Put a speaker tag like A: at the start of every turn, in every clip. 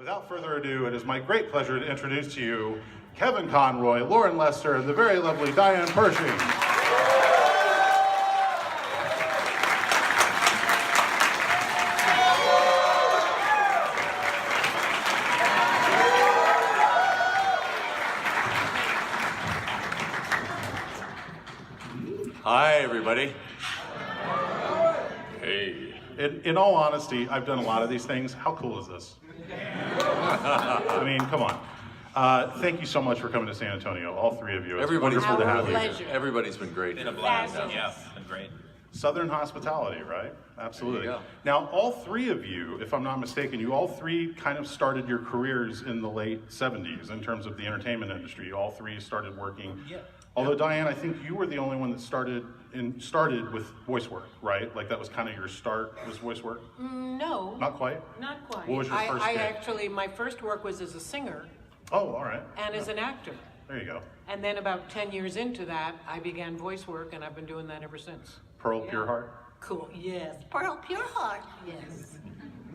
A: Without further ado, it is my great pleasure to introduce to you Kevin Conroy, Loren Lester, and the very lovely Diane Pershing.
B: Hi, everybody. Hey.
A: In all honesty, I've done a lot of these things. How cool is this? I mean, come on. Thank you so much for coming to San Antonio, all three of you. It's wonderful to have you.
B: Everybody's been great.
C: Been a blast. Yeah, it's been great.
A: Southern hospitality, right? Absolutely.
B: There you go.
A: Now, all three of you, if I'm not mistaken, you all three kind of started your careers in the late 70s in terms of the entertainment industry. All three started working.
C: Yeah.
A: Although, Diane, I think you were the only one that started with voice work, right? Like that was kind of your start, was voice work?
D: No.
A: Not quite?
D: Not quite.
A: What was your first gig?
D: Actually, my first work was as a singer
A: Oh, all right.
D: and as an actor.
A: There you go.
D: And then about 10 years into that, I began voice work, and I've been doing that ever since.
A: Pearl Pure Heart?
D: Cool, yes. Pearl Pure Heart, yes.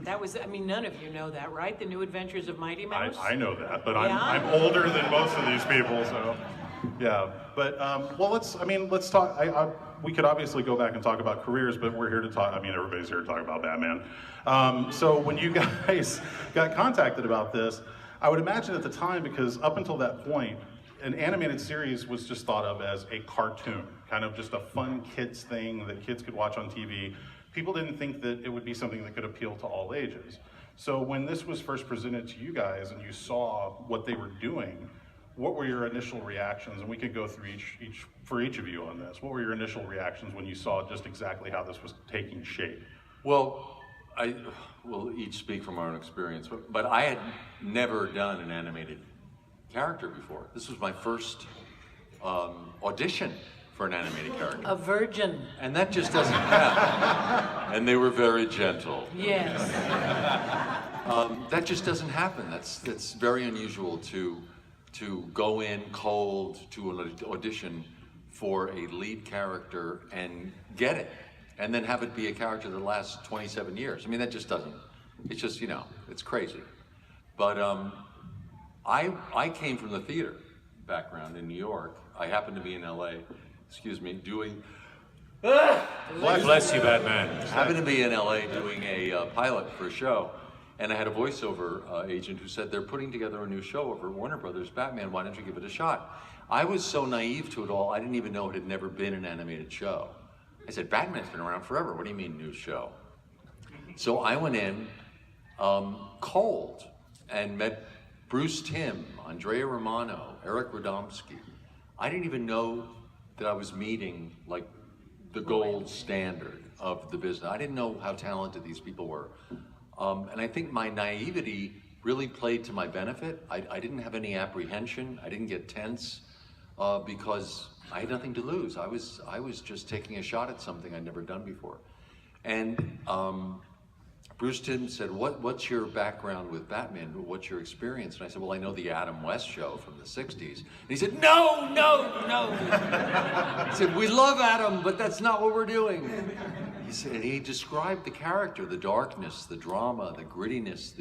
D: That was, I mean, none of you know that, right? The New Adventures of Mighty Mouse?
A: I know that, but
D: Yeah?
A: I'm older than most of these people, so yeah. But well, let's talk. We could obviously go back and talk about careers, but we're here to talk. I mean, everybody's here to talk about Batman. So when you guys got contacted about this, I would imagine at the time, because up until that point, an animated series was just thought of as a cartoon, kind of just a fun kids thing that kids could watch on TV. People didn't think that it would be something that could appeal to all ages. So when this was first presented to you guys and you saw what they were doing, what were your initial reactions? And we could go through each of you on this. What were your initial reactions when you saw just exactly how this was taking shape?
B: Well, we'll each speak from our own experience, but I had never done an animated character before. This was my first audition for an animated character.
D: A virgin.
B: And that just doesn't happen. And they were very gentle.
D: Yes.
B: That just doesn't happen. That's very unusual to go in cold to an audition for a lead character and get it, and then have it be a character that lasts 27 years. I mean, that just doesn't, it's just, it's crazy. But I came from the theater background in New York. I happened to be in LA, doing...
C: Bless you, Batman.
B: I happened to be in LA doing a pilot for a show, and I had a voiceover agent who said, they're putting together a new show over at Warner Brothers, Batman, why don't you give it a shot? I was so naive to it all, I didn't even know it had never been an animated show. I said, Batman's been around forever, what do you mean new show? So I went in cold and met Bruce Timm, Andrea Romano, Eric Radomski. I didn't even know that I was meeting like the gold standard of the business. I didn't know how talented these people were. And I think my naivety really played to my benefit. I didn't have any apprehension. I didn't get tense because I had nothing to lose. I was just taking a shot at something I'd never done before. And Bruce Timm said, what's your background with Batman? What's your experience? And I said, well, I know the Adam West show from the 60s. And he said, no. He said, we love Adam, but that's not what we're doing. He said, and he described the character, the darkness, the drama, the grittiness,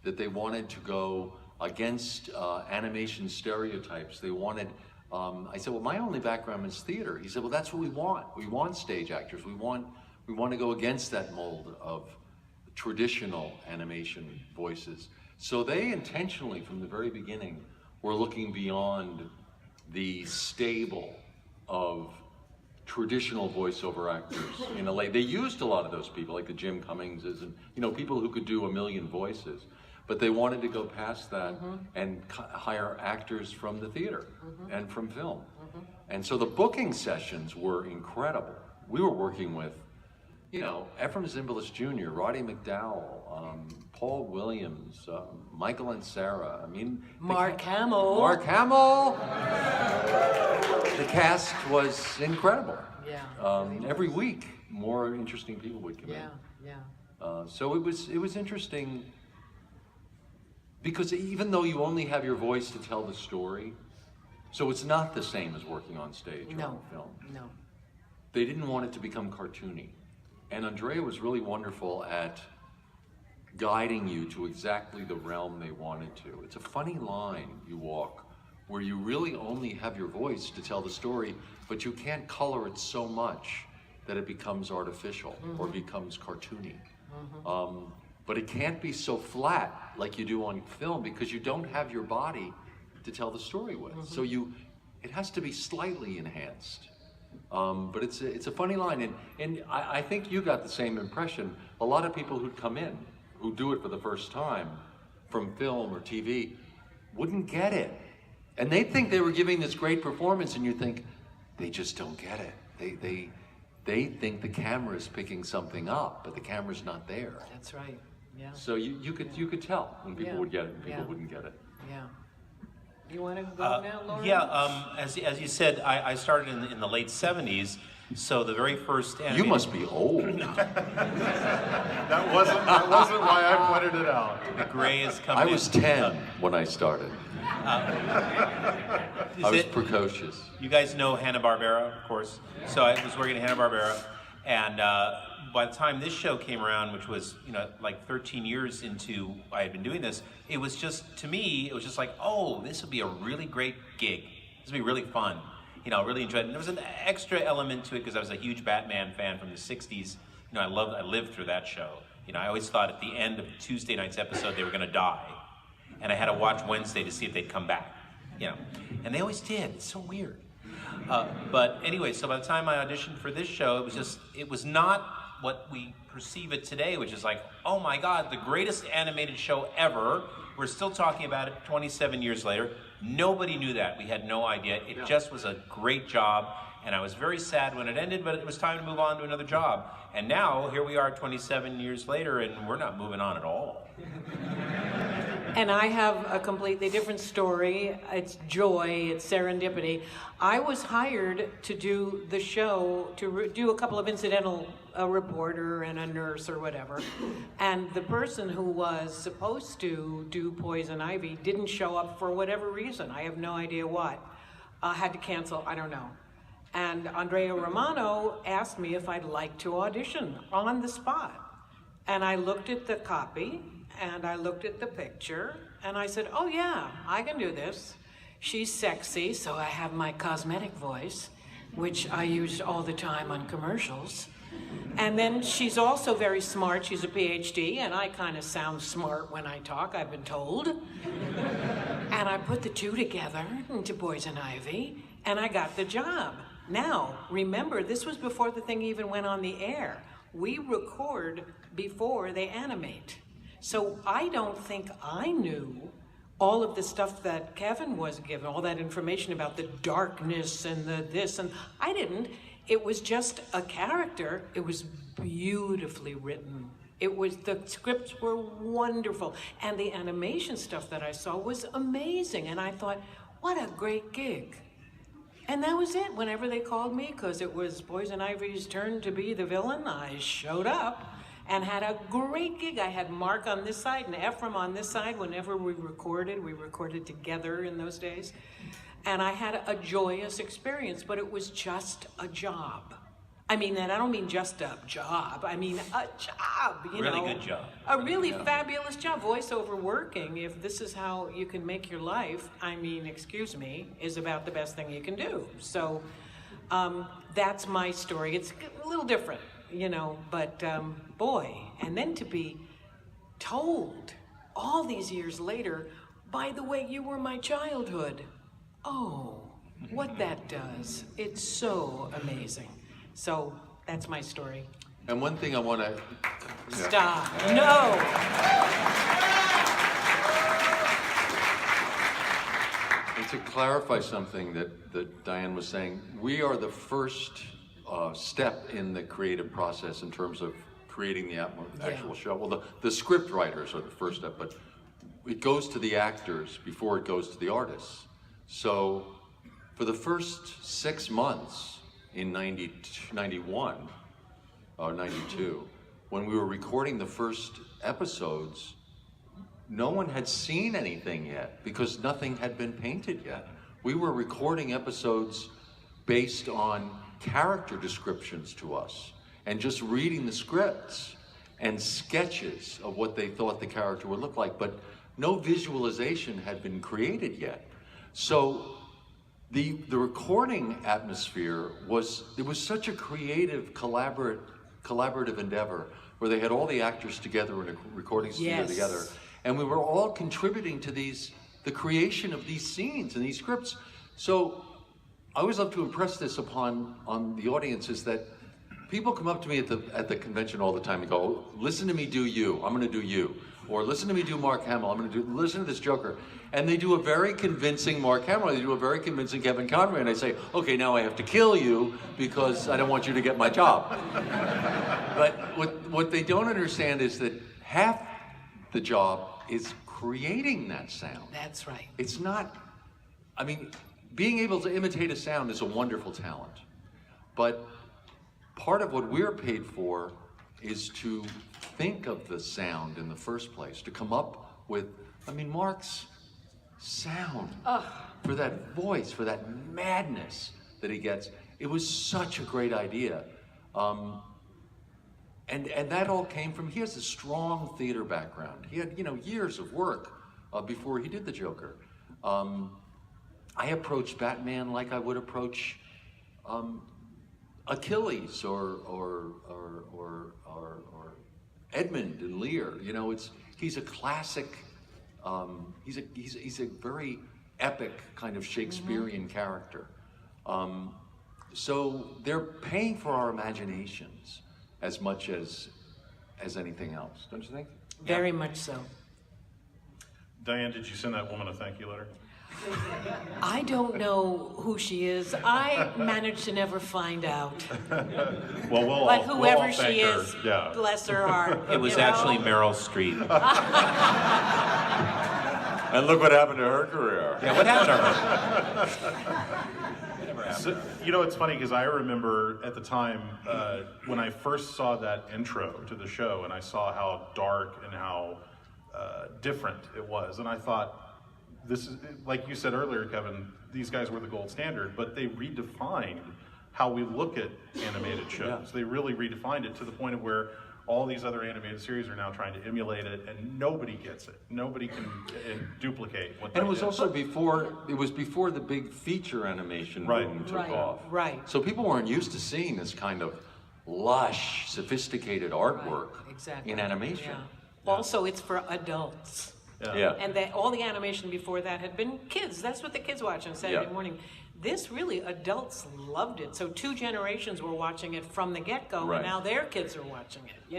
B: that they wanted to go against animation stereotypes. They wanted, I said, well, my only background is theater. He said, well, that's what we want. We want stage actors. We want to go against that mold of traditional animation voices. So they intentionally, from the very beginning, were looking beyond the stable of traditional voiceover actors in LA. They used a lot of those people, like the Jim Cummingses, and people who could do a million voices. But they wanted to go past that and hire actors from the theater and from film. And so the booking sessions were incredible. We were working with, Ephraim Zimbalist Jr., Roddy McDowell, Paul Williams, Michael and Sarah. I mean,
D: Mark Hamill.
B: Mark Hamill. The cast was incredible.
D: Yeah.
B: Every week, more interesting people would come in.
D: Yeah.
B: So it was interesting because even though you only have your voice to tell the story, so it's not the same as working on stage or on film.
D: No.
B: They didn't want it to become cartoony. And Andrea was really wonderful at guiding you to exactly the realm they wanted to. It's a funny line you walk where you really only have your voice to tell the story, but you can't color it so much that it becomes artificial or becomes cartoony. But it can't be so flat like you do on film because you don't have your body to tell the story with. So it has to be slightly enhanced. But it's a funny line, and I think you got the same impression. A lot of people who'd come in, who do it for the first time from film or TV, wouldn't get it. And they think they were giving this great performance, and you think, they just don't get it. They think the camera's picking something up, but the camera's not there.
D: That's right, yeah.
B: So you could tell when people would get it and people wouldn't get it.
D: Yeah. You want to go now, Loren?
C: Yeah, as you said, I started in the late 70s, so the very first animated...
B: You must be old.
A: That wasn't why I pointed it out.
C: The gray is coming
B: I was 10 when I started. I was precocious.
C: You guys know Hanna-Barbera, of course. So I was working at Hanna-Barbera, and by the time this show came around, which was, like 13 years into I had been doing this, it was just, to me, it was just like, oh, this would be a really great gig. This would be really fun. Really enjoyed it. And there was an extra element to it because I was a huge Batman fan from the 60s. I lived through that show. I always thought at the end of Tuesday night's episode they were going to die. And I had to watch Wednesday to see if they'd come back. And they always did. It's so weird. But anyway, so by the time I auditioned for this show, it was not what we perceive it today, which is like, oh my God, the greatest animated show ever. We're still talking about it 27 years later. Nobody knew that. We had no idea. It just was a great job. And I was very sad when it ended, but it was time to move on to another job. And now, here we are 27 years later, and we're not moving on at all.
D: And I have a completely different story. It's joy, it's serendipity. I was hired to do the show, to do a couple of incidental, a reporter and a nurse or whatever. And the person who was supposed to do Poison Ivy didn't show up for whatever reason. I have no idea what. Had to cancel, I don't know. And Andrea Romano asked me if I'd like to audition on the spot. And I looked at the copy, and I looked at the picture, and I said, oh yeah, I can do this. She's sexy, so I have my cosmetic voice, which I used all the time on commercials. And then she's also very smart. She's a PhD, and I kind of sound smart when I talk, I've been told. And I put the two together into Poison Ivy, and I got the job. Now, remember, this was before the thing even went on the air. We record before they animate. So I don't think I knew all of the stuff that Kevin was given, all that information about the darkness and the this, and I didn't. It was just a character. It was beautifully written. The scripts were wonderful. And the animation stuff that I saw was amazing. And I thought, what a great gig. And that was it. Whenever they called me, because it was Poison Ivy's turn to be the villain, I showed up and had a great gig. I had Mark on this side and Ephraim on this side. Whenever we recorded together in those days. And I had a joyous experience, but it was just a job. I mean, and I don't mean just a job, I mean a job, you know.
C: Really good job.
D: A really fabulous job. Voiceover working, if this is how you can make your life, I mean, excuse me, is about the best thing you can do. So that's my story. It's a little different, you know, but boy, and then to be told all these years later, by the way, you were my childhood. Oh, what that does. It's so amazing. So that's my story.
B: And one thing I want to...
D: Stop. No!
B: And to clarify something that Diane was saying, we are the first step in the creative process in terms of creating the actual show. Well, the script writers are the first step, but it goes to the actors before it goes to the artists. So for the first 6 months, in 91 or 92, when we were recording the first episodes, no one had seen anything yet because nothing had been painted yet. We were recording episodes based on character descriptions to us and just reading the scripts. and sketches of what they thought the character would look like, but no visualization had been created yet. So the recording atmosphere it was such a creative, collaborative endeavor where they had all the actors together in a recording studio
D: Yes.
B: together, and we were all contributing to the creation of these scenes and these scripts. So I always love to impress this on the audience, is that people come up to me at the convention all the time and go, listen to me do you, I'm gonna do you. Or listen to me do Mark Hamill, listen to this Joker. And they do a very convincing Mark Hamill, they do a very convincing Kevin Conroy, and I say, okay, now I have to kill you because I don't want you to get my job. But what they don't understand is that half the job is creating that sound.
D: That's right.
B: It's not, I mean, being able to imitate a sound is a wonderful talent. But part of what we're paid for is to think of the sound in the first place, to come up with, I mean, Mark's sound for that voice, for that madness that he gets. It was such a great idea. And that all came from, he has a strong theater background. He had, years of work before he did the Joker. I approached Batman like I would approach Achilles or Edmund and Lear. He's a classic. He's a very epic kind of Shakespearean character. So they're paying for our imaginations as much as anything else, don't you think?
D: Very much so.
A: Diane, did you send that woman a thank you letter?
D: I don't know who she is. I managed to never find out.
A: Well,
D: But
A: we'll
D: whoever
A: all thank
D: she
A: her.
D: is,
A: Yeah.
D: bless her heart.
C: It was actually Meryl Streep.
B: And look what happened to her career.
C: Yeah, what happened to her?
A: So, it's funny because I remember at the time when I first saw that intro to the show and I saw how dark and how different it was, and I thought, this is, like you said earlier, Kevin, these guys were the gold standard, but they redefined how we look at animated shows.
B: Yeah.
A: They really redefined it to the point of where all these other animated series are now trying to emulate it, and nobody gets it. Nobody can duplicate what they
B: And it was
A: did.
B: also before the big feature animation boom took off.
D: Right.
B: So people weren't used to seeing this kind of lush, sophisticated artwork
D: Exactly.
B: in animation.
D: Yeah. Also, it's for adults.
B: Yeah.
D: And all the animation before that had been kids. That's what the kids watch on Saturday
B: Yeah.
D: morning. This really, adults loved it. So 2 generations were watching it from the get-go,
B: Right.
D: and now their kids are watching it,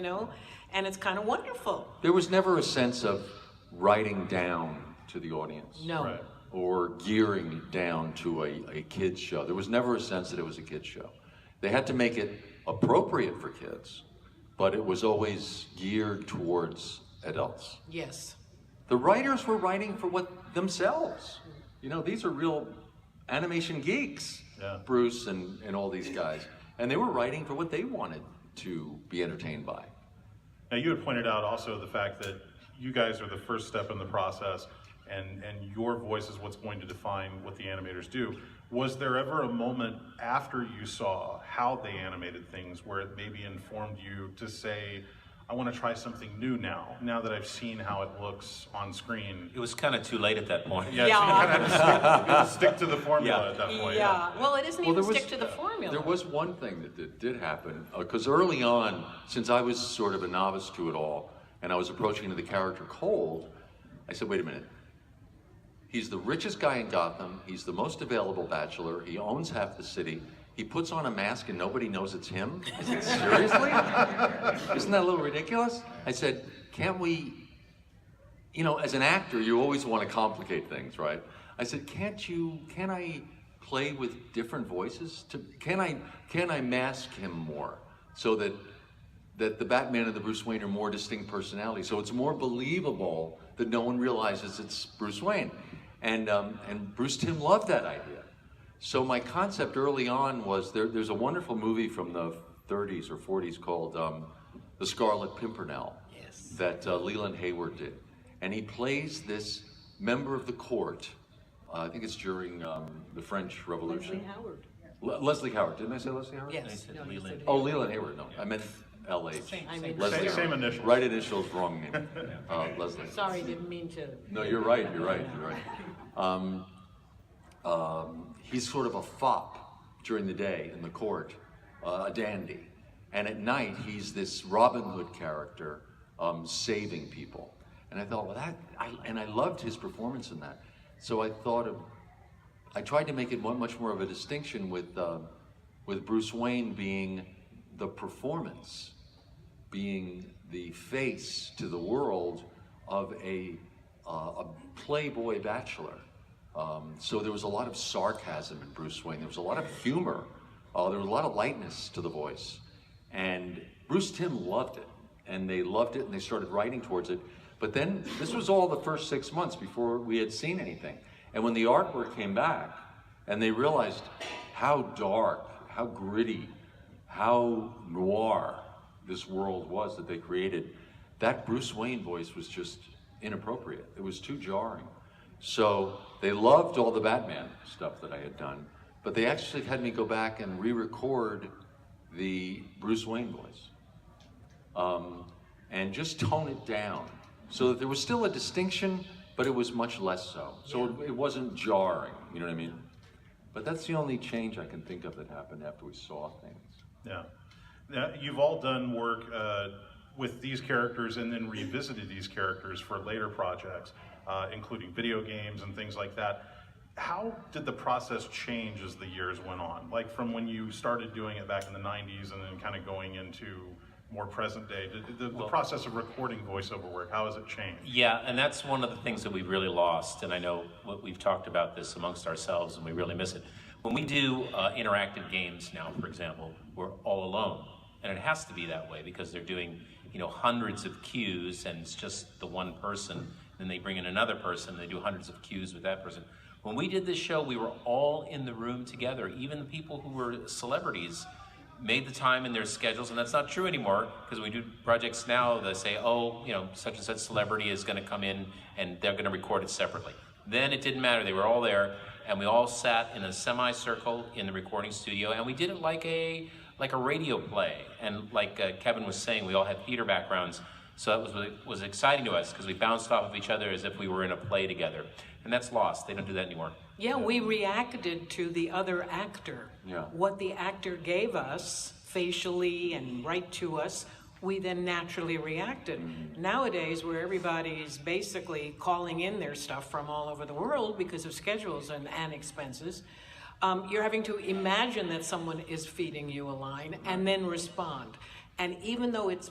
D: And it's kind of wonderful.
B: There was never a sense of writing down to the audience.
D: No.
A: Right.
B: Or gearing down to a kid's show. There was never a sense that it was a kid's show. They had to make it appropriate for kids, but it was always geared towards adults.
D: Yes.
B: The writers were writing for themselves. These are real animation geeks,
A: Yeah.
B: Bruce and all these guys. And they were writing for what they wanted to be entertained by.
A: Now, you had pointed out also the fact that you guys are the first step in the process, and your voice is what's going to define what the animators do. Was there ever a moment after you saw how they animated things where it maybe informed you to say, I want to try something new now that I've seen how it looks on screen?
C: It was kind of too late at that point.
A: Yeah,
D: Yeah.
A: so you kind of had to stick to the formula
C: Yeah.
A: at that point.
D: Yeah. Well, it isn't even
B: there
D: stick to the formula.
B: There was one thing that did happen, because early on, since I was sort of a novice to it all, and I was approaching the character cold, I said, wait a minute. He's the richest guy in Gotham. He's the most available bachelor. He owns half the city. He puts on a mask and nobody knows it's him? I said, seriously? Isn't that a little ridiculous? I said, can't we, as an actor, you always want to complicate things, right? I said, can I play with different voices? Can I mask him more so that the Batman and the Bruce Wayne are more distinct personalities, so it's more believable that no one realizes it's Bruce Wayne? And Bruce Timm loved that idea. So my concept early on was, there's a wonderful movie from the 30s or 40s called The Scarlet Pimpernel.
D: Yes.
B: That Leland Hayward did. And he plays this member of the court, I think it's during the French Revolution.
D: Leslie Howard.
B: Leslie Howard, didn't I say Leslie Howard?
D: Yes.
C: said
D: No, you
C: Leland.
D: said
B: Oh, Leland Hayward, no. I LH.
D: I mean,
B: Leslie.
A: Same initials.
B: Right initials, wrong name. Leslie.
D: sorry, didn't mean to.
B: No, you're right. He's sort of a fop during the day in the court, a dandy. And at night, he's this Robin Hood character saving people. And I thought, well, I loved his performance in that. So I tried to make it much more of a distinction with Bruce Wayne being the performance, being the face to the world of a playboy bachelor. So there was a lot of sarcasm in Bruce Wayne. There was a lot of humor. There was a lot of lightness to the voice. And Bruce Timm loved it. And they loved it and they started writing towards it. But then, this was all the first 6 months before we had seen anything. And when the artwork came back, and they realized how dark, how gritty, how noir this world was that they created, that Bruce Wayne voice was just inappropriate. It was too jarring. So they loved all the Batman stuff that I had done, but they actually had me go back and re-record the Bruce Wayne voice and just tone it down so that there was still a distinction, but it was much less so. So it wasn't jarring, you know what I mean? But that's the only change I can think of that happened after we saw things.
A: Yeah. Now, you've all done work with these characters and then revisited these characters for later projects, including video games and things like that. How did the process change as the years went on? Like from when you started doing it back in the 90s and then kind of going into more present day, the process of recording voiceover work, how has it changed?
C: Yeah, and that's one of the things that we really lost, and I know we've talked about this amongst ourselves and we really miss it. When we do interactive games now, for example, we're all alone, and it has to be that way because they're doing, you know, hundreds of cues and it's just the one person, then they bring in another person and they do hundreds of cues with that person. When we did this show, we were all in the room together. Even the people who were celebrities made the time in their schedules, and that's not true anymore, because we do projects now that say, oh, you know, such and such celebrity is going to come in and they're going to record it separately. Then it didn't matter, they were all there, and we all sat in a semicircle in the recording studio, and we did it like a radio play. And like Kevin was saying, we all had theater backgrounds, so that was exciting to us, because we bounced off of each other as if we were in a play together. And that's lost, they don't do that anymore.
D: Yeah, we reacted to the other actor.
B: Yeah.
D: What the actor gave us, facially and right to us, we then naturally reacted. Nowadays, where everybody's basically calling in their stuff from all over the world because of schedules and expenses, you're having to imagine that someone is feeding you a line and then respond. And even though it's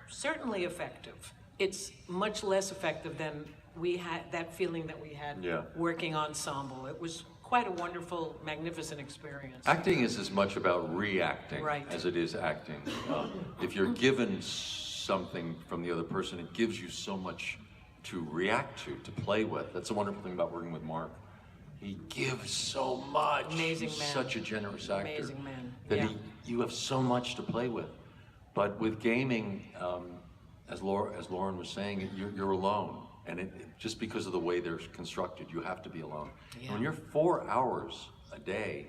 D: certainly effective, it's much less effective than we had that feeling that we had working ensemble. It was quite a wonderful, magnificent experience.
B: Acting is as much about reacting
D: Right.
B: as it is acting. If you're given something from the other person, it gives you so much to react to play with. That's the wonderful thing about working with Mark. He gives so much.
D: Amazing
B: He's
D: man.
B: such a generous actor.
D: Amazing man.
B: That you have so much to play with. But with gaming, as Loren was saying, you're alone. And just because of the way they're constructed, you have to be alone.
D: Yeah.
B: And when you're 4 hours a day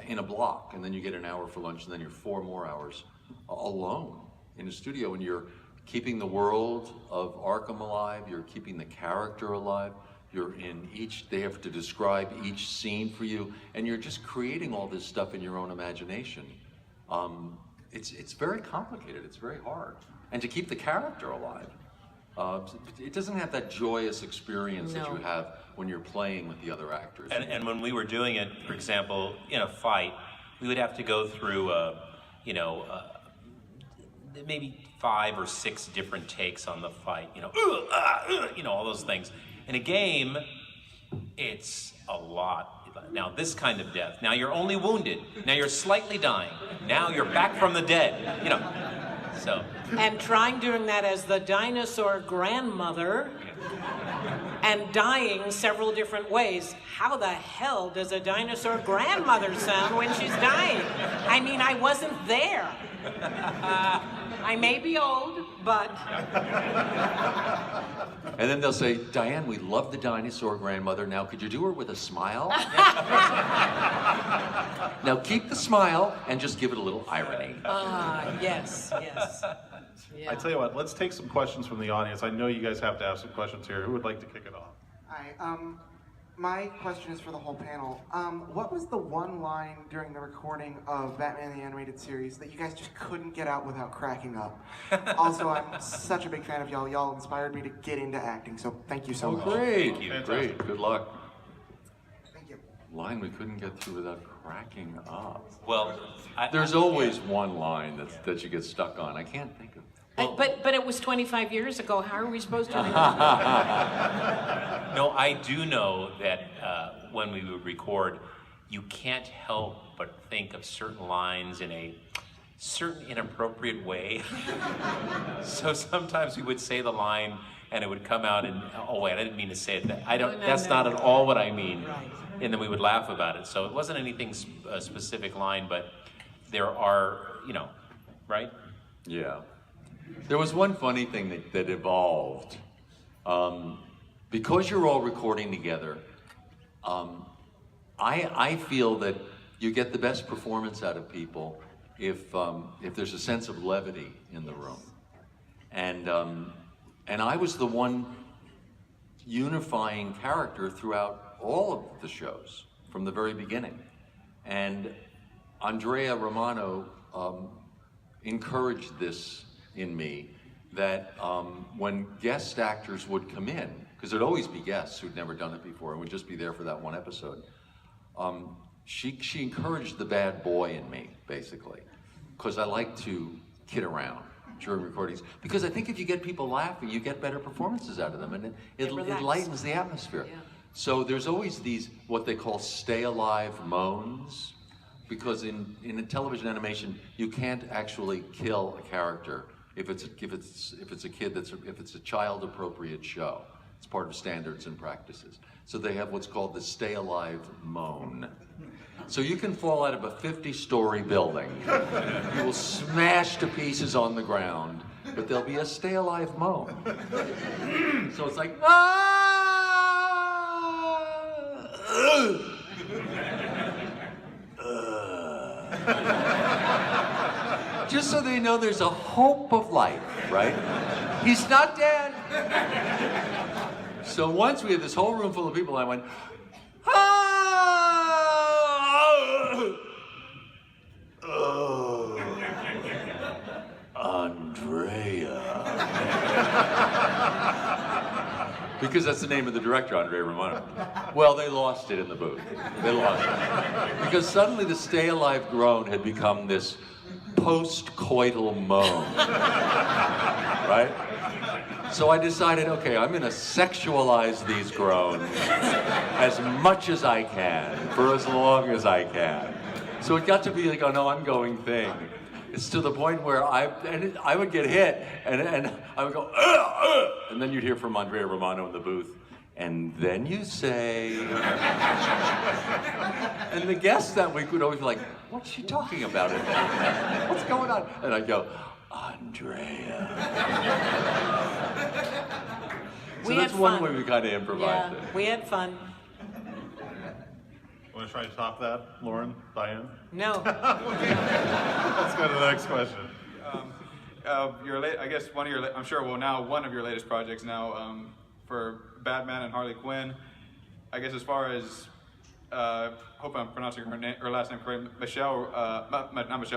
B: in a block, and then you get an hour for lunch, and then you're 4 more hours alone in a studio, and you're keeping the world of Arkham alive, you're keeping the character alive, they have to describe each scene for you, and you're just creating all this stuff in your own imagination. It's very complicated, it's very hard. And to keep the character alive, it doesn't have that joyous experience that you have when you're playing with the other actors.
C: And when we were doing it, for example, in a fight, we would have to go through, maybe 5 or 6 different takes on the fight. All those things. In a game, it's a lot. Now this kind of death. Now you're only wounded. Now you're slightly dying. Now you're back from the dead. So.
D: And trying doing that as the dinosaur grandmother and dying several different ways. How the hell does a dinosaur grandmother sound when she's dying? I mean, I wasn't there. I may be old, but
B: And then they'll say, Diane, we love the dinosaur grandmother. Now, could you do her with a smile? Now, keep the smile and just give it a little irony.
D: yes. Yeah.
A: I tell you what, let's take some questions from the audience. I know you guys have to have some questions here. Who would like to kick it off?
E: Hi. My question is for the whole panel. What was the one line during the recording of Batman the Animated Series that you guys just couldn't get out without cracking up? Also, I'm such a big fan of y'all. Y'all inspired me to get into acting, so thank you so much.
B: Great.
A: Fantastic.
B: Great. Good luck.
E: Thank you.
B: Line we couldn't get through without cracking up.
C: Well,
B: There's always one line that you get stuck on. I can't think of.
D: But it was 25 years ago. How are we supposed to remember?
C: No, I do know that when we would record, you can't help but think of certain lines in a certain inappropriate way. So sometimes we would say the line and it would come out and, oh wait, I didn't mean to say it. That's not at all what I mean.
D: Right.
C: And then we would laugh about it. So it wasn't anything a specific line, but there are, right?
B: Yeah. There was one funny thing that evolved. Because you're all recording together, I feel that you get the best performance out of people if there's a sense of levity in the room. And I was the one unifying character throughout all of the shows from the very beginning. And Andrea Romano encouraged this in me, that when guest actors would come in, because there'd always be guests who'd never done it before and would just be there for that one episode, she encouraged the bad boy in me, basically, because I like to kid around during recordings, because I think if you get people laughing, you get better performances out of them, and it lightens the atmosphere.
D: Yeah.
B: So there's always these, what they call stay alive moans, because in television animation, you can't actually kill a character if it's a kid if it's a child appropriate show. It's part of standards and practices. So they have what's called the stay alive moan. So you can fall out of a 50-story building. You will smash to pieces on the ground, but there'll be a stay alive moan. So it's like, just so they know there's a hope of life, right? He's not dead. So once we had this whole room full of people, I went, Andrea. Because that's the name of the director, Andrea Romano. Well, they lost it in the booth. They lost it. Because suddenly the stay alive groan had become this post-coital moan, right? So I decided, okay, I'm gonna sexualize these groans as much as I can, for as long as I can. So it got to be like an ongoing thing. It's to the point where I would get hit, and I would go, and then you'd hear from Andrea Romano in the booth, and then you say, and the guests that week would always be like, what's she talking about in there? What's going on? And I'd go, Andrea. So
D: We
B: that's
D: had
B: one
D: fun.
B: way we kind of improvised
D: Yeah,
B: it.
D: we had fun.
A: Want to try to top that, Loren, Diane?
D: No.
A: Let's go to the next question.
F: I guess one of your, I'm sure, well now one of your latest projects now for Batman and Harley Quinn. I guess as far as, hope I'm pronouncing her last name correctly,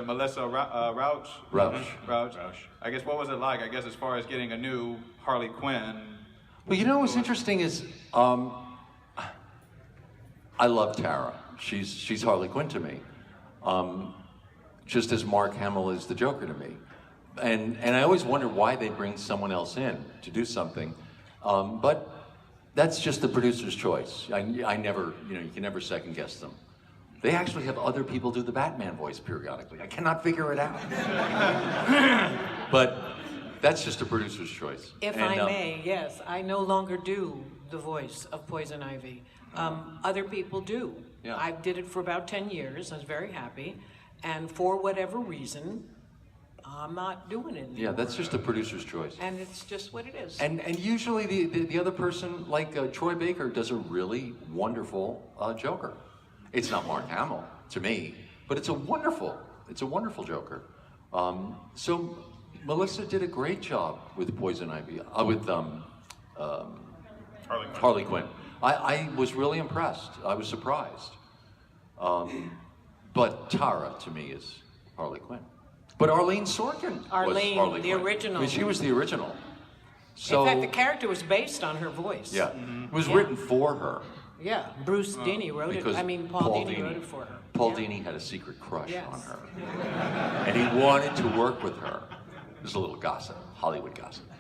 F: Melissa Rauch.
B: Rauch.
F: I guess what was it like? I guess as far as getting a new Harley Quinn.
B: Well, you know what's interesting is, I love Tara. She's Harley Quinn to me, just as Mark Hamill is the Joker to me. And I always wonder why they bring someone else in to do something, but that's just the producer's choice. I never, you can never second guess them. They actually have other people do the Batman voice periodically. I cannot figure it out. But that's just a producer's choice.
D: If I may, yes, I no longer do the voice of Poison Ivy. Other people do.
B: Yeah.
D: I did it for about 10 years. I was very happy. And for whatever reason, I'm not doing it anymore.
B: Yeah, that's just a producer's choice.
D: And it's just what it is.
B: And usually the other person, like Troy Baker, does a really wonderful Joker. It's not Mark Hamill to me, but it's a wonderful Joker. So Melissa did a great job with Poison Ivy, with Harley Quinn. I was really impressed. I was surprised. But Tara, to me, is Harley Quinn. But Arlene Sorkin was Harley
D: the
B: Quinn.
D: original.
B: I mean, she was the original. So,
D: in fact, the character was based on her voice.
B: yeah, it was written for her.
D: Yeah, Bruce Dini wrote it.
B: Because
D: I mean, Paul Dini wrote it for her.
B: Paul
D: Yeah.
B: Dini had a secret crush
D: Yes.
B: on her. And he wanted to work with her. There's a little gossip, Hollywood gossip.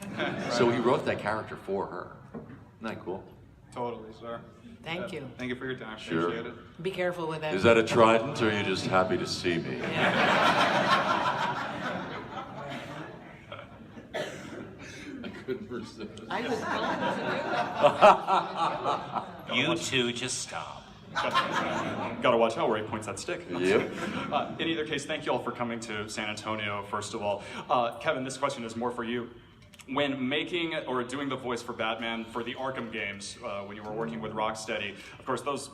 B: So he wrote that character for her. Isn't that cool?
F: Totally, sir.
D: Thank you.
F: Thank you for your time.
B: Sure.
F: Appreciate it.
D: Be careful with that.
B: Is that a trident, or are you just happy to see me? I couldn't resist.
D: I was going to do that.
C: You two just stop.
G: Gotta watch out where he points that stick.
B: Yep.
G: In either case, thank you all for coming to San Antonio, first of all. Kevin, this question is more for you. When making or doing the voice for Batman for the Arkham games, when you were working with Rocksteady, of course, those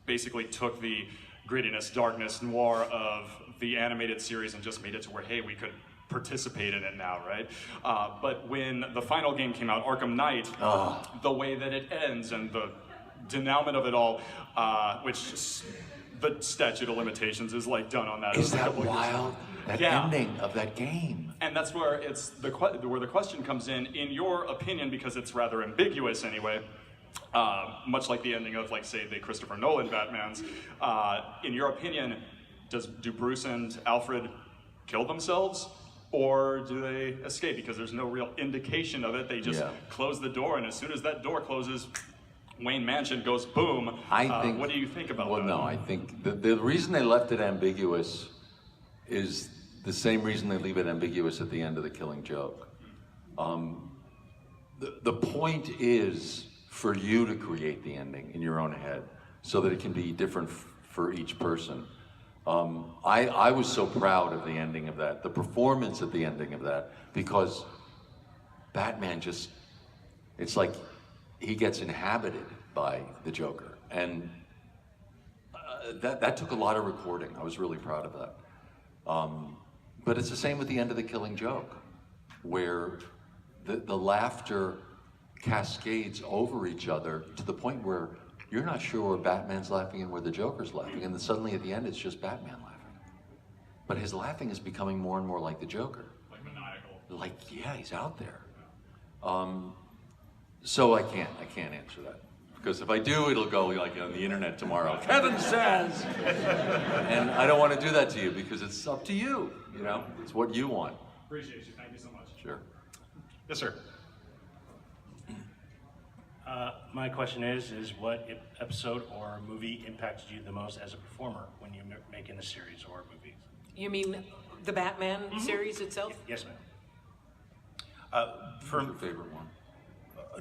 G: basically took the grittiness, darkness, noir of the animated series and just made it to where, hey, we could participate in it now, right? But when the final game came out, Arkham Knight, the way that it ends and the denouement of it all, which the statute of limitations is like done on that.
B: Is
G: a
B: that
G: couple of years.
B: wild? That
G: Yeah.
B: ending of that game.
G: And that's where it's where the question comes in your opinion, because it's rather ambiguous anyway. Much like the ending of, like, say, the Christopher Nolan Batmans. In your opinion, do Bruce and Alfred kill themselves, or do they escape? Because there's no real indication of it. They just close the door, and as soon as that door closes, Wayne Mansion goes boom.
B: I think.
G: What do you think about that?
B: Well, no, I think the reason they left it ambiguous is the same reason they leave it ambiguous at the end of The Killing Joke. The point is for you to create the ending in your own head so that it can be different for each person. I was so proud of the ending of that, the performance at the ending of that, because Batman just, it's like he gets inhabited by the Joker. And that took a lot of recording. I was really proud of that. But it's the same with the end of The Killing Joke, where the laughter cascades over each other to the point where you're not sure where Batman's laughing and where the Joker's laughing, and then suddenly at the end it's just Batman laughing. But his laughing is becoming more and more like the Joker.
G: Like maniacal.
B: Like, yeah, he's out there. So I can't answer that. Because if I do, it'll go like on the internet tomorrow. Kevin says! And I don't want to do that to you because it's up to you, you know? It's what you want.
G: Appreciate you. Thank you so much.
B: Sure.
A: Yes, sir.
H: My question is what episode or movie impacted you the most as a performer when you're making a series or a movie?
D: You mean the Batman series itself?
H: Yes, ma'am.
B: What's your favorite one?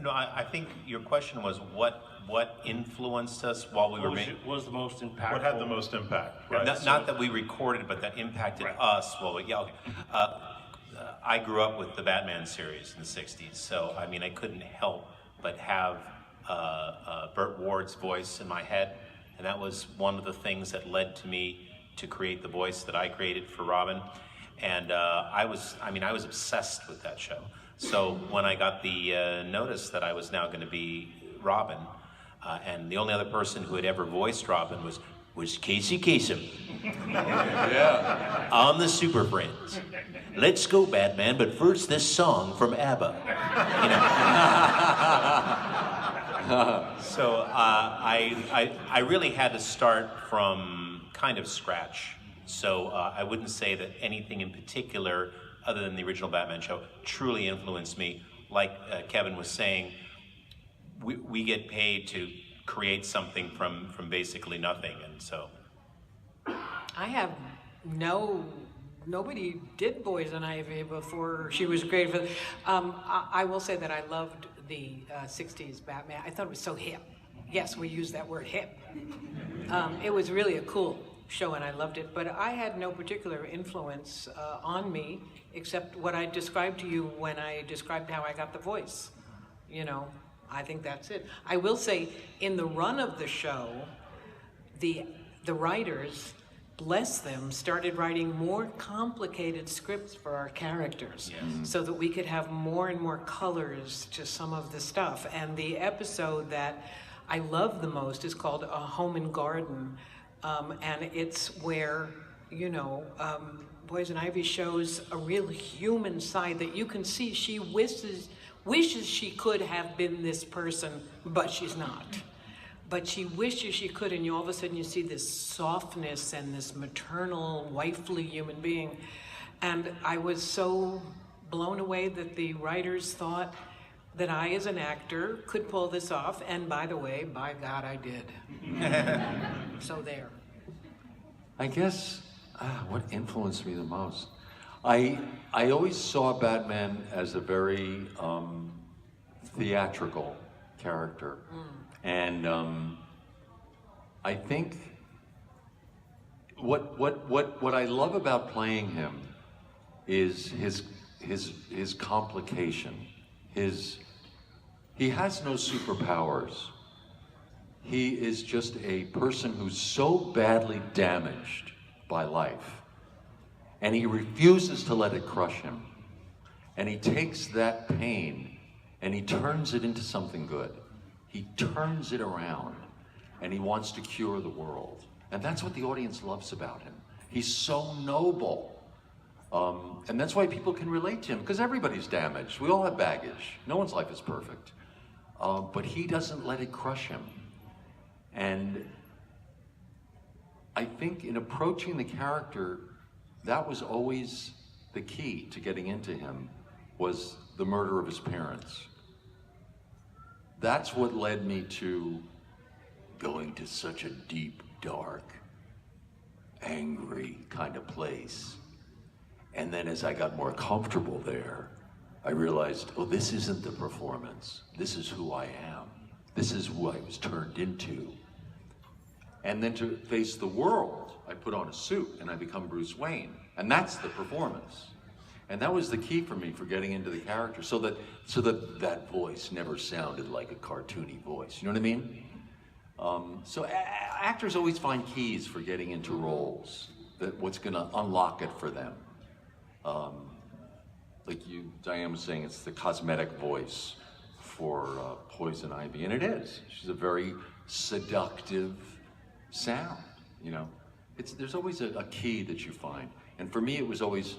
C: No, I think your question was what influenced us while we were making.
H: What was the most impactful?
A: What had the most impact? Right.
C: Not that we recorded, but that impacted us. Well, yeah, okay. I grew up with the Batman series in the 60s, so I mean, I couldn't help but have Burt Ward's voice in my head, and that was one of the things that led to me to create the voice that I created for Robin. And I was obsessed with that show. So when I got the notice that I was now going to be Robin, and the only other person who had ever voiced Robin was Casey Kasem.
B: Yeah.
C: On the Super Friends. Let's go, Batman, but first this song from ABBA. You know. So I really had to start from kind of scratch. So I wouldn't say that anything in particular, other than the original Batman show, truly influenced me. Like Kevin was saying, we get paid to create something from basically nothing, and so.
D: I have nobody did Poison Ivy before she was created for. I will say that I loved the 60s Batman. I thought it was so hip. Yes, we use that word hip. It was really a cool show and I loved it, but I had no particular influence on me except what I described to you when I described how I got the voice. You know, I think that's it. I will say, in the run of the show, the writers, bless them, started writing more complicated scripts for our characters, so that we could have more and more colors to some of the stuff. And the episode that I love the most is called A Home and Garden, and it's where, you know, Poison Ivy shows a real human side that you can see. She wishes she could have been this person, but she's not. But she wishes she could, and all of a sudden you see this softness and this maternal, wifely human being. And I was so blown away that the writers thought that I, as an actor, could pull this off. And by the way, by God, I did. So there.
B: I guess, what influenced me the most? I always saw Batman as a very theatrical character. And I think what I love about playing him is his complication. He has no superpowers. He is just a person who's so badly damaged by life, and he refuses to let it crush him. And he takes that pain and he turns it into something good. He turns it around, and he wants to cure the world. And that's what the audience loves about him. He's so noble. And that's why people can relate to him, because everybody's damaged. We all have baggage. No one's life is perfect. But he doesn't let it crush him. And I think in approaching the character, that was always the key to getting into him, was the murder of his parents. That's what led me to going to such a deep, dark, angry kind of place. And then as I got more comfortable there, I realized, oh, this isn't the performance. This is who I am. This is who I was turned into. And then to face the world, I put on a suit and I become Bruce Wayne. And that's the performance. And that was the key for me for getting into the character, so that voice never sounded like a cartoony voice. You know what I mean? So actors always find keys for getting into roles, that what's going to unlock it for them. Like Diane was saying, it's the cosmetic voice for Poison Ivy, and it is. She's a very seductive sound. You know, there's always a key that you find, and for me, it was always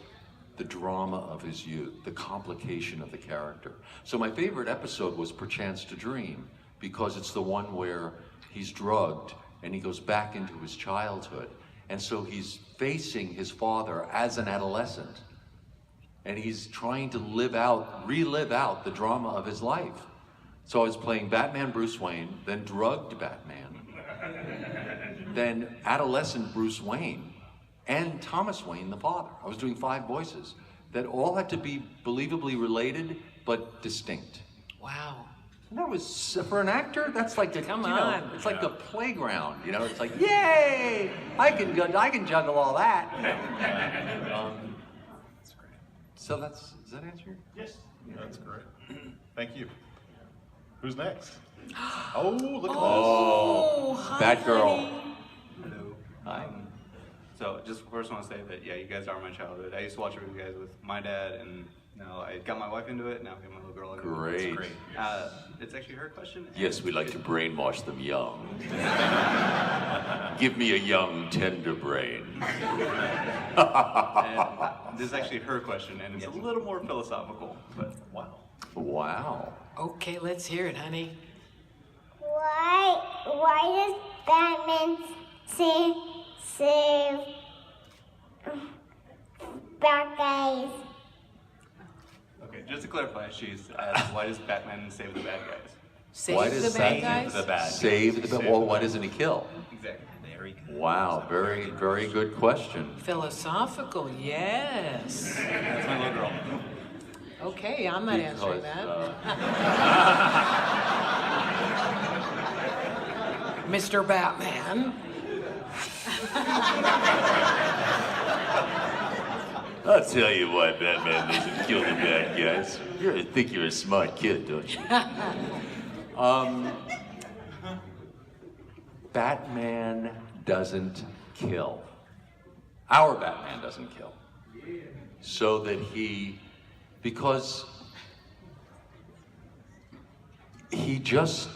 B: the drama of his youth, the complication of the character. So my favorite episode was Perchance to Dream, because it's the one where he's drugged and he goes back into his childhood. And so he's facing his father as an adolescent. And he's trying to relive out the drama of his life. So I was playing Batman Bruce Wayne, then drugged Batman, then adolescent Bruce Wayne, and Thomas Wayne, the father. I was doing 5 voices that all had to be believably related, but distinct.
D: Wow.
B: And that was, for an actor, that's like
D: Come on.
B: It's like a playground, you know? It's like, yay! I can juggle all that.
A: That's great.
B: So does that answer your?
H: Yes.
A: Yeah, that's great. Thank you. Who's next? Oh, look at
D: Oh, hi,
B: Batgirl.
D: honey.
F: Hello.
B: Hi.
F: So just first want to say that, yeah, you guys are my childhood. I used to watch it with you guys with my dad, and now I got my wife into it, now I got my little girl into it.
B: Great.
C: It's great.
F: It's actually her question.
B: Yes, we like to brainwash them young. Give me a young, tender brain.
F: And this is actually her question, and it's a little more philosophical, but wow.
B: Wow.
D: Okay, let's hear it, honey.
I: Why does Batman save bad guys?
F: Okay, just to clarify, she's asked, why does Batman save the bad guys?
B: Why
D: Save
B: does
D: the bad
B: Batman
D: guys?
C: The bad.
B: Save the well, why doesn't he kill?
F: Exactly.
C: There he goes.
B: Wow, very, very good question.
D: Philosophical, yes.
F: That's my little girl.
D: Okay, I'm not answering
B: Because,
D: that. Mr. Batman.
B: I'll tell you why Batman doesn't kill the bad guys. You think you're a smart kid, don't you? Batman doesn't kill. Our Batman doesn't kill. So that because he's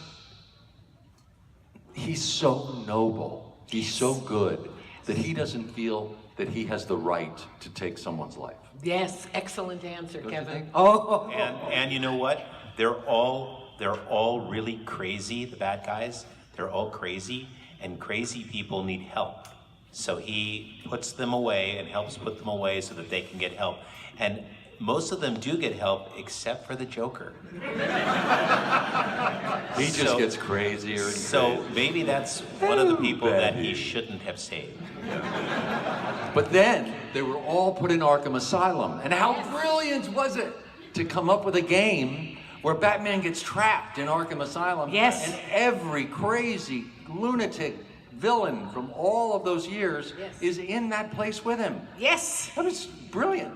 B: so noble, he's so good, that he doesn't feel that he has the right to take someone's life.
D: Yes, excellent answer,
B: Don't you
D: Kevin.
B: think?
D: Oh,
C: And you know what? They're all really crazy, the bad guys. They're all crazy, and crazy people need help. So he puts them away and helps put them away so that they can get help. And most of them do get help, except for the Joker.
B: He just gets crazier and
C: So maybe that's one of the people that he shouldn't have saved.
B: But then they were all put in Arkham Asylum. And how brilliant was it to come up with a game where Batman gets trapped in Arkham Asylum?
D: Yes.
B: And every crazy lunatic villain from all of those years is in that place with him.
D: yes.
B: That was brilliant.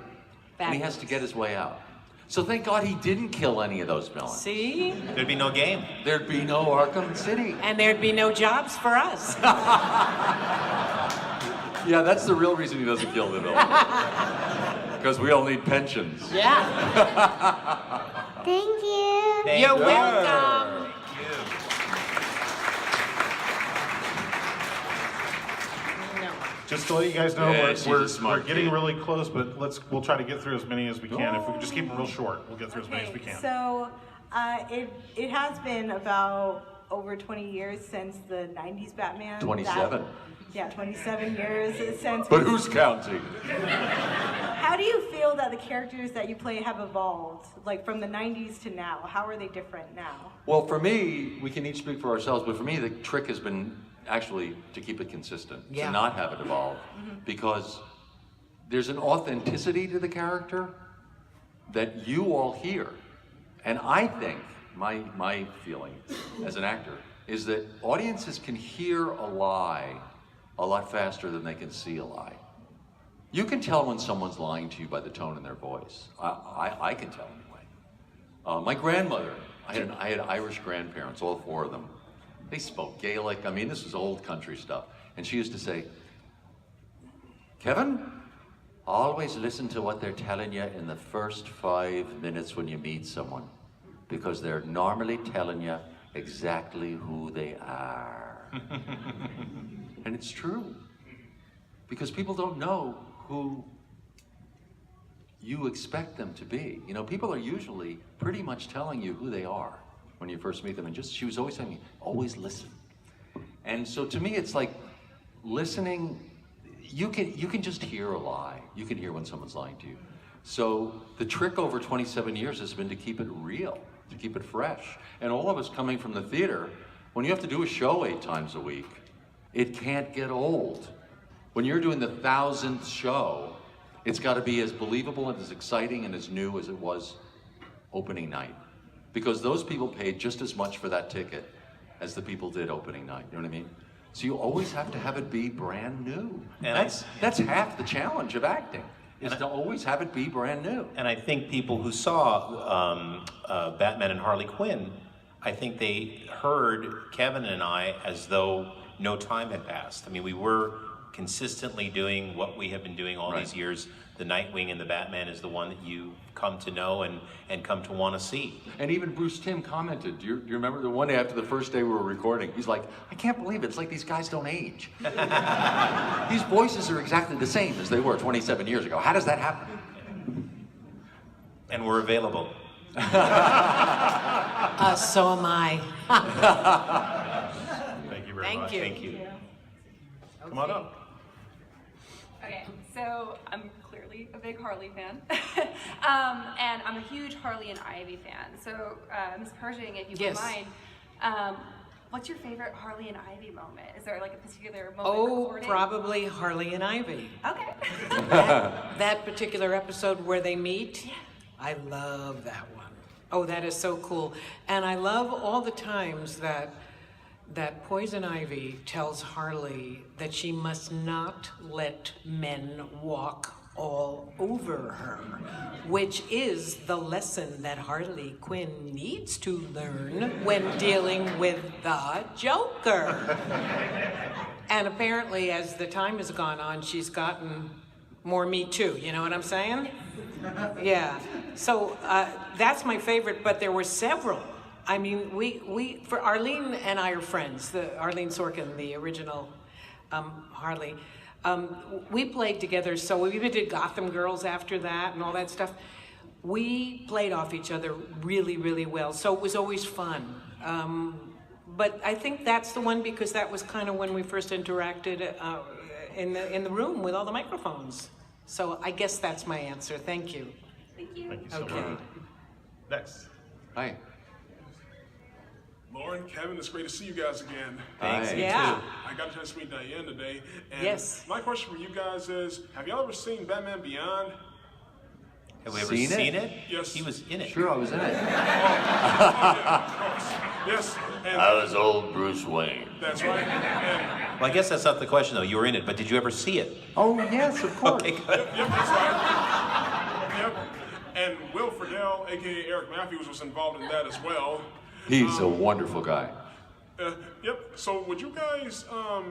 B: And he has to get his way out. So thank God he didn't kill any of those villains.
D: See?
C: There'd be no game.
B: There'd be no Arkham City.
D: And there'd be no jobs for us.
B: Yeah, that's the real reason he doesn't kill the villains. Because we all need pensions.
D: Yeah.
I: Thank you.
D: You're welcome. No.
A: Just to let you guys know,
B: Yeah, she's a
A: we're
B: smart
A: getting
B: kid.
A: really close, but we'll try to get through as many as we can. If we can just keep it real short, we'll get through as many as we can.
J: So it has been about over 20 years since the 90s Batman.
B: 27.
J: Yeah, 27 years since.
B: But who's counting?
J: How do you feel that the characters that you play have evolved, like from the 90s to now? How are they different now?
B: Well, for me, we can each speak for ourselves, but for me, the trick has been actually to keep it consistent,
D: Yeah.
B: to not have it evolve, because there's an authenticity to the character that you all hear. And I think, my feeling as an actor, is that audiences can hear a lie a lot faster than they can see a lie. You can tell when someone's lying to you by the tone in their voice. I can tell anyway. My grandmother, I had Irish grandparents, all four of them. They spoke Gaelic. I mean, this was old country stuff. And she used to say, Kevin, always listen to what they're telling you in the first 5 minutes when you meet someone, because they're normally telling you exactly who they are. And it's true, because people don't know who you expect them to be. You know, people are usually pretty much telling you who they are when you first meet them. And she was always saying, always listen. And so to me, it's like listening. You can just hear a lie. You can hear when someone's lying to you. So the trick over 27 years has been to keep it real, to keep it fresh. And all of us coming from the theater, when you have to do a show 8 times a week, it can't get old. When you're doing the 1000th show, it's got to be as believable and as exciting and as new as it was opening night. Because those people paid just as much for that ticket as the people did opening night. You know what I mean? So you always have to have it be brand new.
C: And
B: That's half the challenge of acting, is to always have it be brand new.
C: And I think people who saw Batman and Harley Quinn, I think they heard Kevin and I as though no time had passed. I mean, we were consistently doing what we have been doing all these years. The Nightwing and the Batman is the one that you come to know and come to want to see.
B: And even Bruce Timm commented, do you remember the one day after the first day we were recording? He's like, I can't believe it. It's like these guys don't age. These voices are exactly the same as they were 27 years ago. How does that happen?
C: And we're available.
D: So am I.
A: Thank you very
D: Thank
A: much.
D: you.
C: Thank you.
A: Come on up.
K: Okay, so I'm clearly a big Harley fan, and I'm a huge Harley and Ivy fan. So, Ms. Pershing, if you
D: Yes.
K: wouldn't mind, what's your favorite Harley and Ivy moment? Is there like a particular moment recorded?
D: Probably Harley and Ivy.
K: Okay.
D: That particular episode where they meet, I love that one. Oh, that is so cool. And I love all the times that that Poison Ivy tells Harley that she must not let men walk all over her, which is the lesson that Harley Quinn needs to learn when dealing with the Joker. And apparently, as the time has gone on, she's gotten more Me Too, you know what I'm saying? Yeah, so that's my favorite, but there were several. I mean, we for Arlene and I are friends, Arlene Sorkin, the original Harley. We played together, so we even did Gotham Girls after that and all that stuff. We played off each other really, really well, so it was always fun. But I think that's the one because that was kind of when we first interacted in the room with all the microphones. So I guess that's my answer. Thank you.
K: Thank you.
A: Thank you so
D: Okay.
A: much. Next.
B: Hi.
L: Loren, Kevin, it's great to see you guys again.
C: Thanks.
B: Hi.
C: You
D: Yeah.
C: too.
L: I got a chance to meet Diane today. And
D: Yes.
L: my question for you guys is, have y'all ever seen Batman Beyond?
C: Have we ever
B: Seen
C: seen
B: it?
C: it?
L: Yes.
C: He was in it.
B: Sure, I was in it.
L: Yeah, of course. Yes, and
B: I was old Bruce Wayne.
L: that's right. And,
C: Well, I guess that's not the question, though. You were in it, but did you ever see it?
B: Oh, yes, of course.
C: Okay, good.
L: yep, that's right. Yep. And Will Friedle, aka Eric Matthews, was involved in that as well.
B: He's a wonderful guy.
L: Yep. So would you guys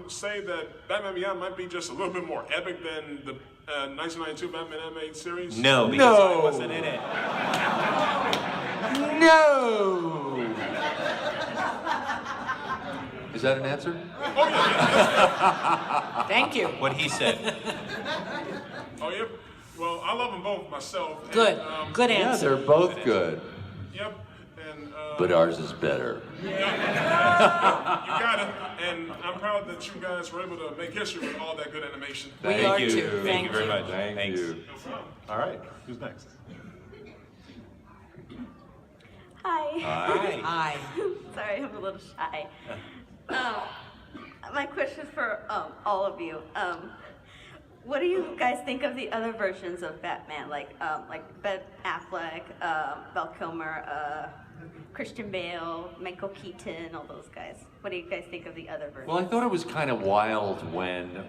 L: say that Batman Beyond might be just a little bit more epic than the 1992 Batman animated series?
C: No, because
B: No.
C: I wasn't in it.
B: No! Is that an answer?
L: Oh yeah.
D: Thank you.
C: What he said.
L: Oh yep. Well, I love them both myself.
D: Good.
L: And,
D: Good
B: Yeah,
D: answer.
B: they're both good,
L: Yep. And
B: but ours is better.
L: you got it. And I'm proud that you guys were able to make history with all that good animation.
D: We
B: Thank
D: are
B: you.
D: too.
C: Thank
D: Thank
C: you very
D: you.
C: much.
B: Thank
C: Thanks.
B: you.
A: All right. Who's next?
J: Hi.
C: Hi.
D: Hi.
J: Sorry, I'm a little shy. My question is for all of you. What do you guys think of the other versions of Batman, like Ben Affleck, Val Kilmer, Christian Bale, Michael Keaton, all those guys? What do you guys think of the other versions?
B: Well, I thought it was kind of wild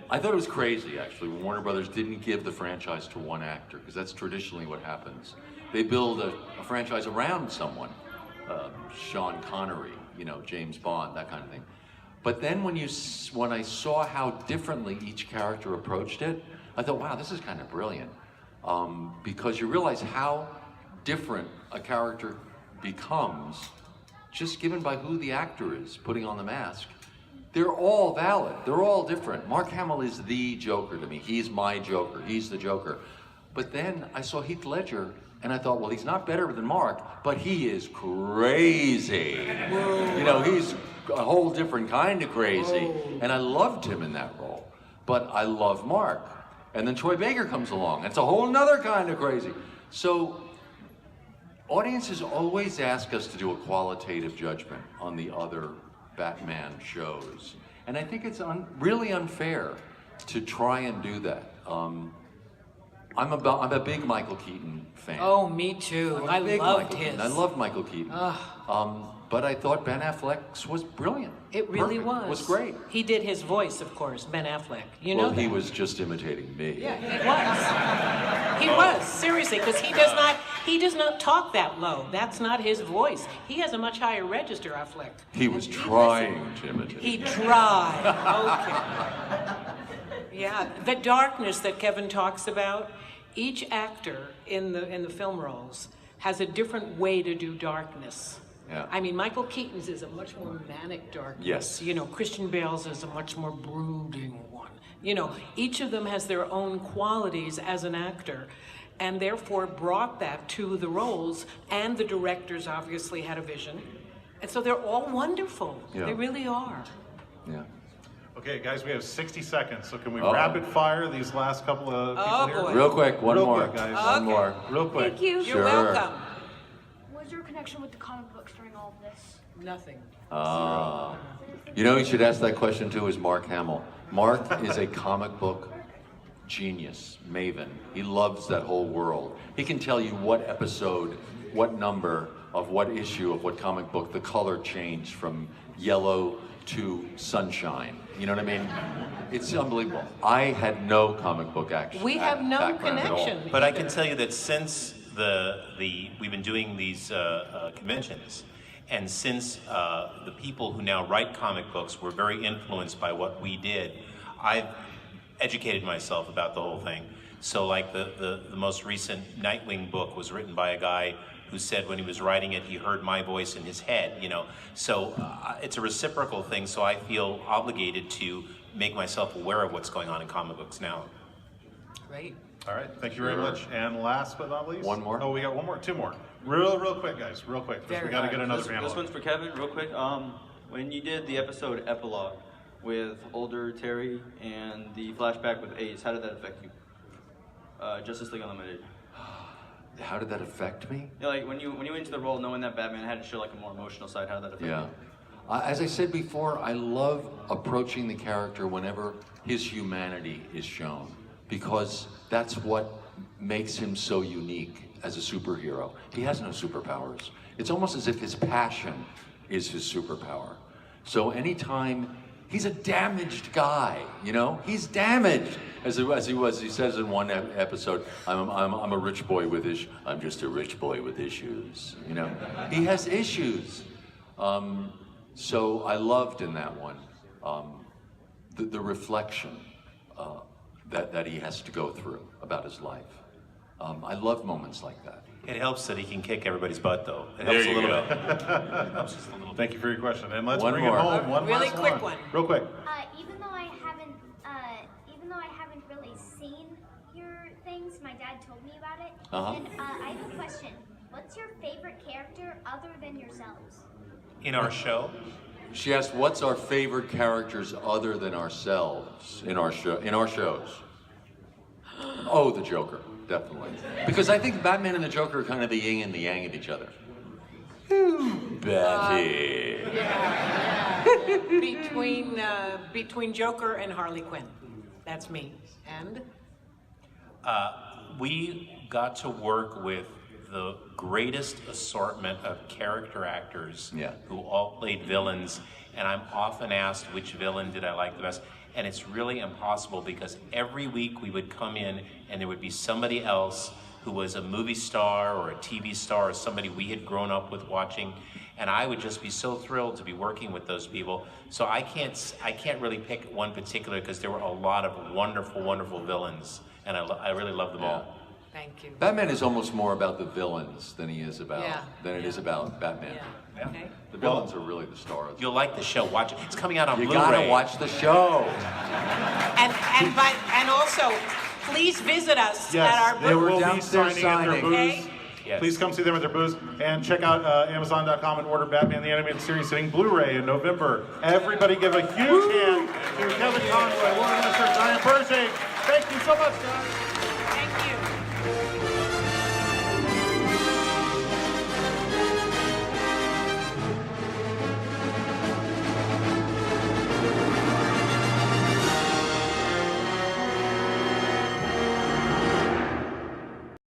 B: I thought it was crazy actually when Warner Brothers didn't give the franchise to one actor, because that's traditionally what happens. They build a franchise around someone, Sean Connery, James Bond, that kind of thing. But then when I saw how differently each character approached it, I thought, wow, this is kind of brilliant. Because you realize how different a character becomes just given by who the actor is putting on the mask. They're all valid. They're all different. Mark Hamill is the Joker to me. He's my Joker. He's the Joker. But then I saw Heath Ledger and I thought, well, he's not better than Mark, but he is crazy. He's a whole different kind of crazy. And I loved him in that role. But I love Mark. And then Troy Baker comes along. It's a whole nother kind of crazy. So audiences always ask us to do a qualitative judgment on the other Batman shows. And I think it's really unfair to try and do that. I'm a big Michael Keaton fan.
D: Oh, me too. I loved his.
B: I loved Michael Keaton. But I thought Ben Affleck's was brilliant.
D: It really
B: Perfect.
D: was.
B: It was great.
D: He did his voice, of course, Ben Affleck. You know
B: Well,
D: that.
B: he was just imitating me.
D: Yeah, he was. He was, seriously, because he does not talk that low. That's not his voice. He has a much higher register, Affleck.
B: He was trying to imitate.
D: He tried. Okay. Yeah, the darkness that Kevin talks about, each actor in the film roles has a different way to do darkness.
B: Yeah.
D: I mean, Michael Keaton's is a much more manic darkness.
B: Yes.
D: Christian Bale's is a much more brooding one. Each of them has their own qualities as an actor, and therefore brought that to the roles, and the directors obviously had a vision. And so they're all wonderful.
B: Yeah.
D: They really are.
B: Yeah.
A: Okay, guys, we have 60 seconds, so can we
B: Uh-oh.
A: rapid fire these last couple of people here?
D: boy.
B: Real quick, one
A: Real
B: more.
A: quick, guys.
B: One more.
A: Real quick.
J: Thank you.
D: You're
B: Sure.
D: welcome.
M: What's your connection with the comic books during all of this?
D: Nothing.
B: You should ask that question too, is Mark Hamill. Mark is a comic book genius, maven. He loves that whole world. He can tell you what episode, what number of what issue of what comic book the color changed from yellow to sunshine. You know what I mean? It's unbelievable. I had no comic book action.
D: We have no
B: background at all.
D: connection.
C: But I can tell you that since we've been doing these conventions, and since the people who now write comic books were very influenced by what we did, I've educated myself about the whole thing. So like the most recent Nightwing book was written by a guy who said when he was writing it, he heard my voice in his head, you know. So it's a reciprocal thing, so I feel obligated to make myself aware of what's going on in comic books now.
D: Great.
A: All right, thank you very much. And last but not least,
B: One more?
A: Oh, we got one more, two more. Real quick, guys, real quick. 'Cause we got to get another panel.
N: This one's for Kevin, real quick. When you did the episode Epilogue with older Terry and the flashback with Ace, how did that affect you? Justice League Unlimited.
B: How did that affect me?
N: Yeah, like when you went into the role, knowing that Batman had to show like a more emotional side, how did that affect
B: Yeah.
N: you?
B: As I said before, I love approaching the character whenever his humanity is shown, because that's what makes him so unique as a superhero. He has no superpowers. It's almost as if his passion is his superpower. So anytime he's a damaged guy, you know, he's damaged. As he says in one episode, I'm a rich boy with issues. I'm just a rich boy with issues. You know, he has issues. So I loved in that one the reflection that he has to go through about his life. I love moments like that.
C: It helps that he can kick everybody's butt, though. It
A: There
C: helps a
A: you
C: little
A: go.
C: bit. It helps just a little bit.
A: Thank you for your question. And let's
B: One
A: bring
B: more.
A: it home. One
D: Really
A: last
D: quick one.
A: Real quick.
M: Even though I haven't really seen your things, my dad told me about it.
B: Uh-huh.
M: And I have a question. What's your favorite character other than yourselves?
C: In our show,
B: She asked, "What's our favorite characters other than ourselves in our shows?" Oh, the Joker, definitely. Because I think Batman and the Joker are kind of the yin and the yang of each other. Batty.
D: Between Joker and Harley Quinn. That's me. And
C: we got to work with the greatest assortment of character actors who all played villains, and I'm often asked which villain did I like the best, and it's really impossible because every week we would come in and there would be somebody else who was a movie star or a TV star or somebody we had grown up with watching, and I would just be so thrilled to be working with those people. So I can't really pick one particular because there were a lot of wonderful, wonderful villains, and I really love them all.
D: thank you.
B: Batman is almost more about the villains than he is about
D: Yeah.
B: it is about Batman.
D: Yeah. Okay.
B: The villains are really the stars.
C: You'll like the show. Watch it. It's coming out on
B: You
C: Blu-ray.
B: gotta watch the show.
D: And also, please visit us
A: Yes,
D: at our
A: they
D: booth.
A: will be
B: downstairs
A: signing at their booths.
D: Okay.
C: Yes.
A: Please come see them at their booths and check out Amazon.com and order Batman the Animated Series hitting Blu-ray in November. Everybody give a huge hand to Kevin Conroy, Loren, Diane Pershing. Thank you so much, guys.
D: Thank